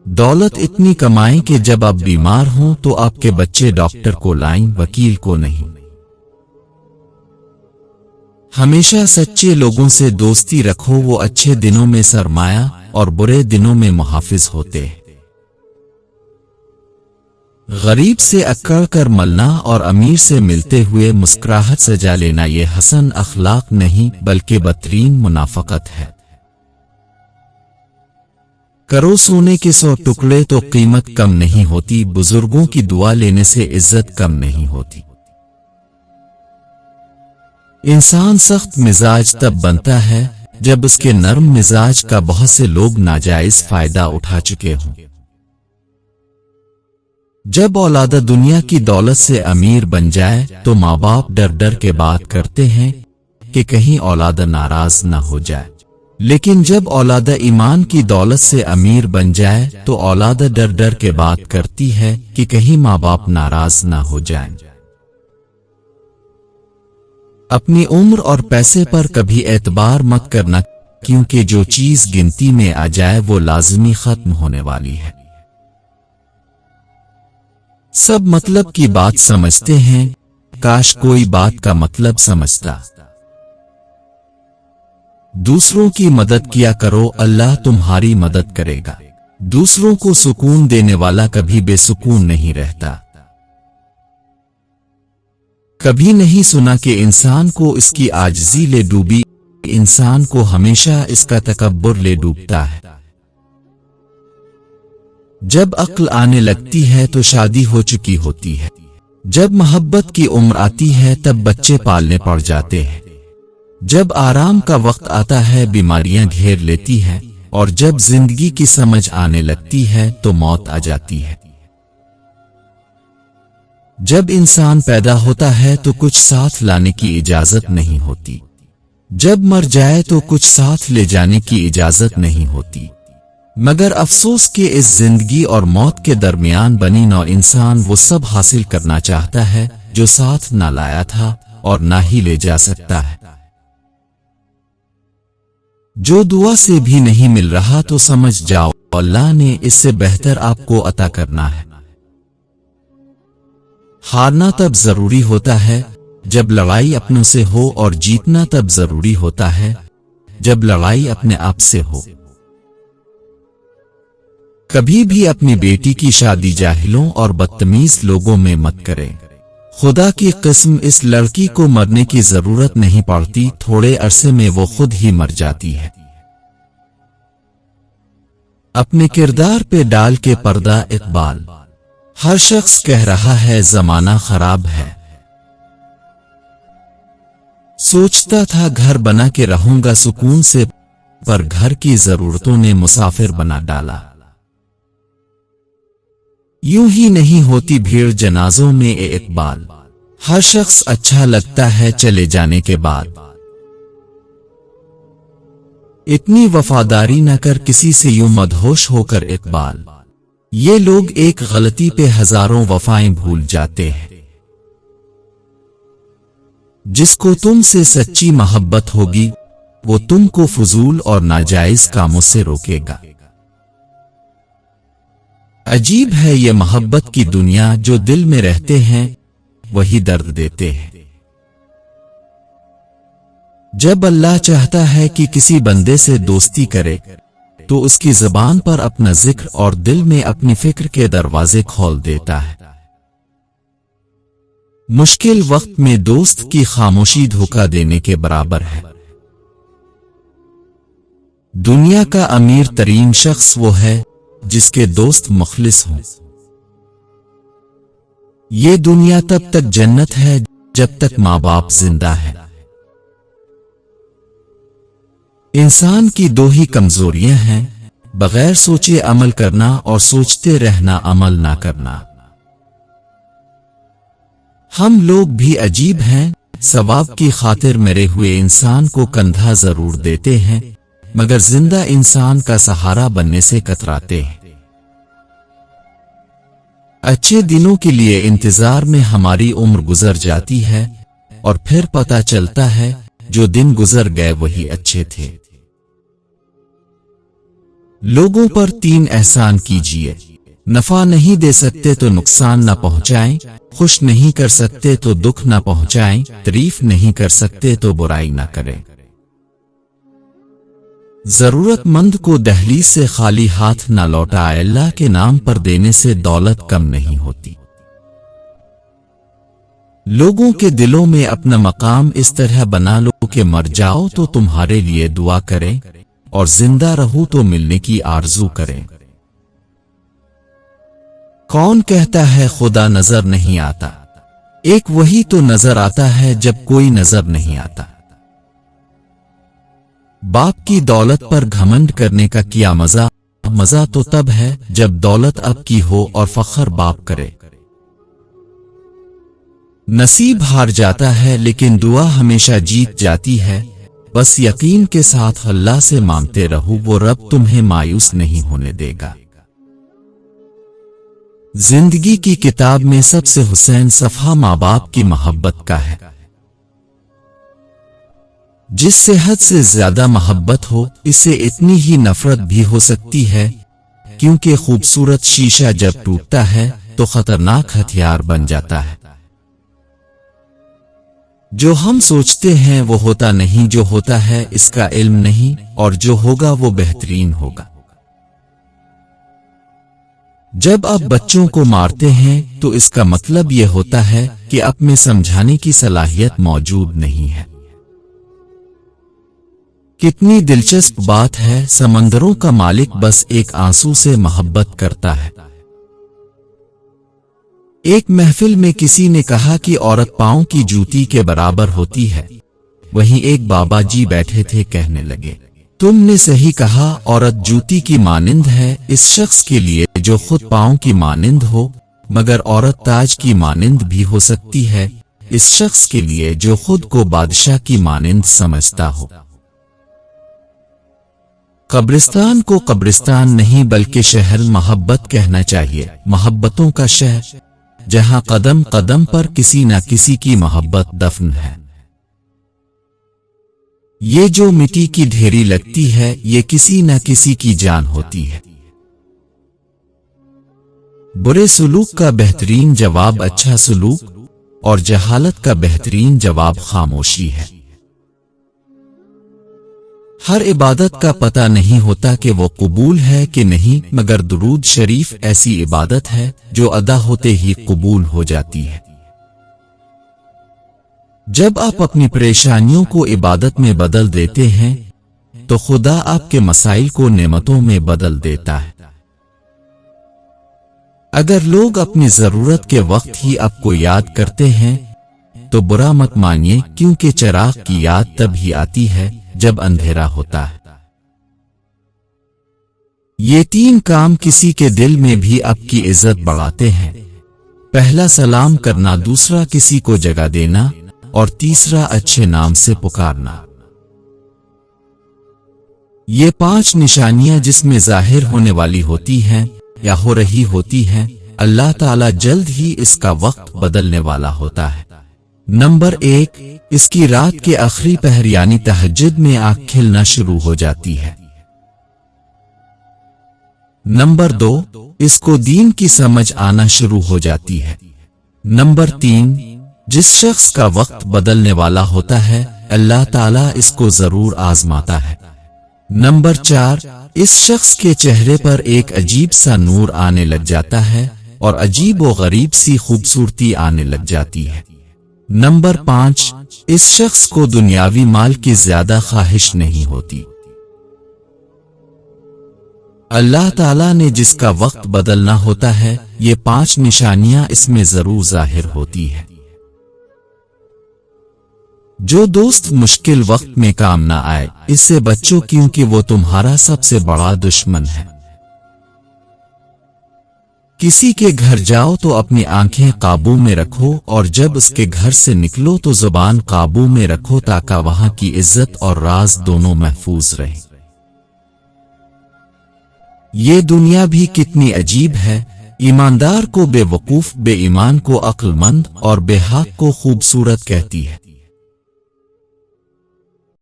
दौलत इतनी कमाएं कि जब आप बीमार हों तो आपके बच्चे डॉक्टर को लाएं, वकील को नहीं। हमेशा सच्चे लोगों से दोस्ती रखो, वो अच्छे दिनों में सरमाया और बुरे दिनों में मुहाफिज होते हैं। गरीब से अक्कड़ कर मलना और अमीर से मिलते हुए मुस्कुराहट सजा लेना ये हसन अखलाक नहीं बल्कि बदतरीन मुनाफकत है। करो सोने के 100 टुकड़े तो कीमत कम नहीं होती, बुजुर्गों की दुआ लेने से इज्जत कम नहीं होती। इंसान सख्त मिजाज तब बनता है जब उसके नरम मिजाज का बहुत से लोग नाजायज फायदा उठा चुके हों। जब औलाद दुनिया की दौलत से अमीर बन जाए तो माँ बाप डर डर के बात करते हैं कि कहीं औलाद नाराज न हो जाए, लेकिन जब औलाद ईमान की दौलत से अमीर बन जाए तो औलाद डर डर के बात करती है कि कहीं माँ बाप नाराज न हो जाएं। अपनी उम्र और पैसे पर कभी एतबार मत करना, क्योंकि जो चीज गिनती में आ जाए वो लाजमी खत्म होने वाली है। सब मतलब की बात समझते हैं, काश कोई बात का मतलब समझता। दूसरों की मदद किया करो, अल्लाह तुम्हारी मदद करेगा। दूसरों को सुकून देने वाला कभी बेसुकून नहीं रहता। कभी नहीं सुना कि इंसान को इसकी आजिज़ी ले डूबी, इंसान को हमेशा इसका तकब्बुर ले डूबता है। जब अक्ल आने लगती है तो शादी हो चुकी होती है, जब मोहब्बत की उम्र आती है तब बच्चे पालने पड़ जाते हैं, जब आराम का वक्त आता है बीमारियां घेर लेती हैं, और जब जिंदगी की समझ आने लगती है तो मौत आ जाती है। जब इंसान पैदा होता है तो कुछ साथ लाने की इजाजत नहीं होती, जब मर जाए तो कुछ साथ ले जाने की इजाजत नहीं होती। मगर अफसोस कि इस जिंदगी और मौत के दरमियान बनी नौ इंसान वो सब हासिल करना चाहता है जो साथ ना लाया था और ना ही ले जा सकता है। जो दुआ से भी नहीं मिल रहा तो समझ जाओ अल्लाह ने इससे बेहतर आपको अता करना है। हारना तब जरूरी होता है जब लड़ाई अपनों से हो, और जीतना तब जरूरी होता है जब लड़ाई अपने आप से हो। कभी भी अपनी बेटी की शादी जाहिलों और बदतमीज लोगों में मत करें। खुदा की कसम इस लड़की को मरने की जरूरत नहीं पड़ती, थोड़े अरसे में वो खुद ही मर जाती है। अपने किरदार पे डाल के पर्दा इकबाल। हर शख्स कह रहा है जमाना खराब है। सोचता था घर बना के रहूंगा सुकून से, पर घर की जरूरतों ने मुसाफिर बना डाला। यूं ही नहीं होती भीड़ जनाजों में इकबाल। हर शख्स अच्छा लगता है चले जाने के बाद। इतनी वफादारी न कर किसी से यूं मदहोश होकर इकबाल। ये लोग एक गलती पे हजारों वफाएं भूल जाते हैं। जिसको तुमसे सच्ची मोहब्बत होगी वो तुमको फजूल और नाजायज कामों से रोकेगा। अजीब है ये मोहब्बत की दुनिया, जो दिल में रहते हैं वही दर्द देते हैं। जब अल्लाह चाहता है कि किसी बंदे से दोस्ती करे तो उसकी ज़बान पर अपना जिक्र और दिल में अपनी फिक्र के दरवाजे खोल देता है। मुश्किल वक्त में दोस्त की खामोशी धोखा देने के बराबर है। दुनिया का अमीर तरीन शख्स वो है जिसके दोस्त मुखलिस हों। ये दुनिया तब तक जन्नत है जब तक माँ बाप जिंदा है। इंसान की दो ही कमजोरियां हैं, बगैर सोचे अमल करना और सोचते रहना अमल ना करना। हम लोग भी अजीब हैं, सवाब की खातिर मरे हुए इंसान को कंधा जरूर देते हैं, मगर जिंदा इंसान का सहारा बनने से कतराते हैं। अच्छे दिनों के लिए इंतजार में हमारी उम्र गुजर जाती है और फिर पता चलता है जो दिन गुजर गए वही अच्छे थे। लोगों पर 3 एहसान कीजिए। नफा नहीं दे सकते तो नुकसान न पहुंचाएं, खुश नहीं कर सकते तो दुख न पहुंचाएं, तारीफ नहीं कर सकते तो बुराई न करें। जरूरतमंद को दहलीज से खाली हाथ न लौटाए। अल्लाह के नाम पर देने से दौलत कम नहीं होती। लोगों के दिलों में अपना मकाम इस तरह बना लो कि मर जाओ तो तुम्हारे लिए दुआ करें और जिंदा रहूं तो मिलने की आरजू करें। कौन कहता है खुदा नजर नहीं आता? एक वही तो नजर आता है जब कोई नजर नहीं आता। बाप की दौलत पर घमंड करने का क्या मजा? मजा तो तब है जब दौलत अब की हो और फख्र बाप करे। नसीब हार जाता है लेकिन दुआ हमेशा जीत जाती है। बस यकीन के साथ अल्लाह से मांगते रहो, वो रब तुम्हें मायूस नहीं होने देगा। जिंदगी की किताब में सबसे हुसैन सफ़हा माँ बाप की मोहब्बत का है। जिससे हद से ज्यादा मोहब्बत हो, इससे इतनी ही नफरत भी हो सकती है, क्योंकि खूबसूरत शीशा जब टूटता है तो खतरनाक हथियार बन जाता है। जो हम सोचते हैं वो होता नहीं, जो होता है इसका इल्म नहीं, और जो होगा वो बेहतरीन होगा। जब आप बच्चों को मारते हैं तो इसका मतलब यह होता है कि आप में समझाने की सलाहियत मौजूद नहीं है। कितनी दिलचस्प बात है, समंदरों का मालिक बस एक आंसू से मोहब्बत करता है। एक महफिल में किसी ने कहा कि औरत पांव की जूती के बराबर होती है। वहीं एक बाबा जी बैठे थे, कहने लगे, तुमने सही कहा, औरत जूती की मानिंद है इस शख्स के लिए जो खुद पांव की मानिंद हो, मगर औरत ताज की मानिंद भी हो सकती है इस शख्स के लिए जो खुद को बादशाह की मानिंद समझता हो। कब्रिस्तान को कब्रिस्तान नहीं बल्कि शहर मोहब्बत कहना चाहिए। मोहब्बतों का शहर जहां कदम कदम पर किसी न किसी की मोहब्बत दफन है। ये जो मिट्टी की ढेरी लगती है, ये किसी न किसी की जान होती है। बुरे सलूक का बेहतरीन जवाब अच्छा सलूक, और जहालत का बेहतरीन जवाब खामोशी है। हर इबादत का पता नहीं होता कि वो कबूल है कि नहीं, मगर दुरूद शरीफ ऐसी इबादत है जो अदा होते ही कबूल हो जाती है। जब आप अपनी परेशानियों को इबादत में बदल देते हैं तो खुदा आपके मसाइल को नेमतों में बदल देता है। अगर लोग अपनी जरूरत के वक्त ही आपको याद करते हैं तो बुरा मत मानिए, क्योंकि चिराग की याद तब ही आती है जब अंधेरा होता है। ये 3 काम किसी के दिल में भी आपकी इज्जत बढ़ाते हैं। पहला सलाम करना, दूसरा किसी को जगह देना, और तीसरा अच्छे नाम से पुकारना। ये 5 निशानियां जिसमें जाहिर होने वाली होती हैं या हो रही होती हैं, अल्लाह ताला जल्द ही इसका वक्त बदलने वाला होता है। नंबर 1, इसकी रात के आखिरी पहर यानी तहज्जुद में आँख खिलना शुरू हो जाती है। नंबर 2, इसको दीन की समझ आना शुरू हो जाती है। नंबर 3, जिस शख्स का वक्त बदलने वाला होता है अल्लाह ताला इसको जरूर आजमाता है। नंबर 4, इस शख्स के चेहरे पर एक अजीब सा नूर आने लग जाता है और अजीब व गरीब सी खूबसूरती आने लग जाती है। नंबर 5, इस शख्स को दुनियावी माल की ज्यादा ख्वाहिश नहीं होती। अल्लाह ताला ने जिसका वक्त बदलना होता है, ये 5 निशानियां इसमें जरूर जाहिर होती है। जो दोस्त मुश्किल वक्त में काम ना आए, इससे बचो, क्योंकि वो तुम्हारा सबसे बड़ा दुश्मन है। किसी के घर जाओ तो अपनी आंखें काबू में रखो, और जब उसके घर से निकलो तो जुबान काबू में रखो, ताकि वहां की इज्जत और राज दोनों महफूज रहे। ये दुनिया भी कितनी अजीब है। ईमानदार को बेवकूफ, बेईमान को अक्लमंद और बेहक को खूबसूरत कहती है।